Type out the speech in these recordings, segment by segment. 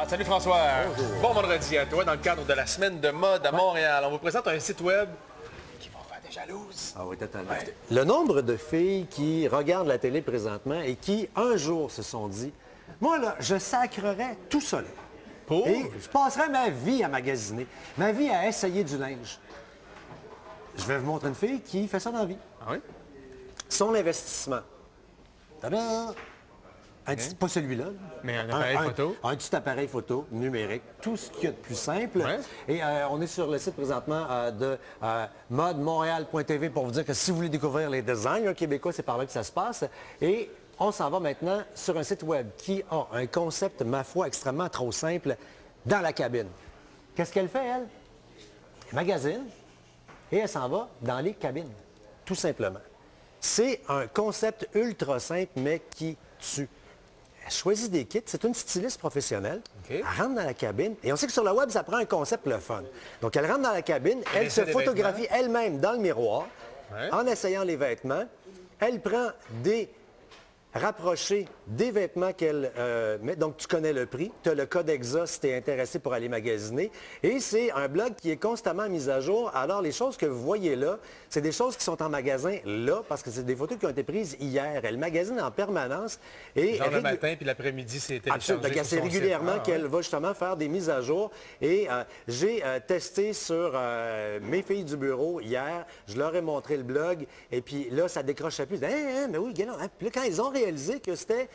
Ah, salut François. Bonjour. Bon vendredi à toi dans le cadre de la semaine de mode à Montréal. On vous présente un site web qui va faire des jalouses. Ah oui, totalement. Ouais. Le nombre de filles qui regardent la télé présentement et qui, un jour, se sont dit « Moi, là, je sacrerais tout seul. Pour? Et je passerais ma vie à magasiner, ma vie à essayer du linge. » Je vais vous montrer une fille qui fait ça dans la vie. Ah oui? Son investissement. Tada! Pas celui-là. Là. Mais un appareil photo. Un petit appareil photo numérique. Tout ce qu'il y a de plus simple. Ouais. Et on est sur le site présentement de modemontréal.tv pour vous dire que si vous voulez découvrir les designs québécois, c'est par là que ça se passe. Et on s'en va maintenant sur un site web qui a un concept, ma foi, extrêmement trop simple, dans la cabine. Qu'est-ce qu'elle fait, elle? Elle magasine et elle s'en va dans les cabines, tout simplement. C'est un concept ultra simple, mais qui tue. Elle choisit des kits, c'est une styliste professionnelle. Okay. Elle rentre dans la cabine, et on sait que sur le web, ça prend un concept le fun. Donc, elle rentre dans la cabine, elle se photographie elle-même dans le miroir, ouais, en essayant les vêtements. Elle prend des rapprochés des vêtements qu'elle met. Donc, tu connais le prix. Tu as le code EXA si tu es intéressé pour aller magasiner. Et c'est un blog qui est constamment mis à jour. Alors, les choses que vous voyez là, c'est des choses qui sont en magasin là, parce que c'est des photos qui ont été prises hier. Elle magasine en permanence. Et genre le matin puis l'après-midi, c'est absolument. téléchargé. C'est régulièrement qu'elle va justement faire des mises à jour. Et j'ai testé sur mes filles du bureau hier. Je leur ai montré le blog. Et puis là, ça décrochait plus. Mais oui, Guénon. Puis là, quand ils ont réalisé que c'était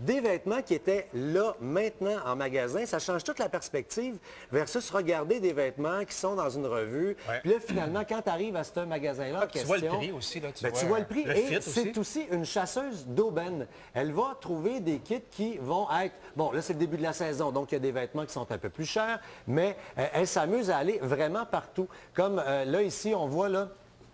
des vêtements qui étaient là, maintenant, en magasin, ça change toute la perspective versus regarder des vêtements qui sont dans une revue. Ouais. Puis là, finalement, quand tu arrives à ce magasin-là, tu vois le prix aussi. Là, tu vois le prix. Le Et fit c'est aussi une chasseuse d'aubaine. Elle va trouver des kits qui vont être... Bon, là, c'est le début de la saison, donc il y a des vêtements qui sont un peu plus chers, mais elle s'amuse à aller vraiment partout. Comme là, ici, on voit, là,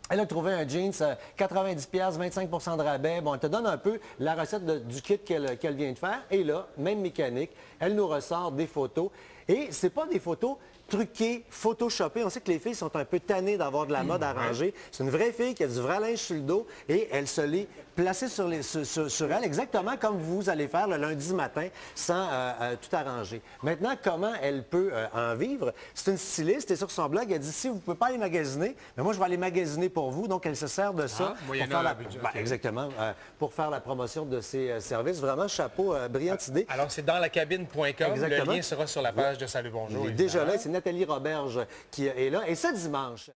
elle a trouvé un jeans, 90$, 25% de rabais. Bon, elle te donne un peu la recette du kit qu'elle vient de faire. Et là, même mécanique, elle nous ressort des photos. Et c'est pas des photos truquées, photoshopées. On sait que les filles sont un peu tannées d'avoir de la mode arrangée. C'est une vraie fille qui a du vrai linge sur le dos et elle se l'est placée sur elle, exactement comme vous allez faire le lundi matin sans tout arranger. Maintenant, comment elle peut en vivre? C'est une styliste et sur son blog, elle dit si vous ne pouvez pas aller magasiner, mais moi je vais aller magasiner pour vous. Donc elle se sert de ça pour faire exactement, pour faire la promotion de ses services. Vraiment, chapeau, brillante idée. Alors c'est dans lacabine.com. Le lien sera sur la page de Salut Bonjour. Déjà là, c'est Nathalie Roberge qui est là. Et ce dimanche...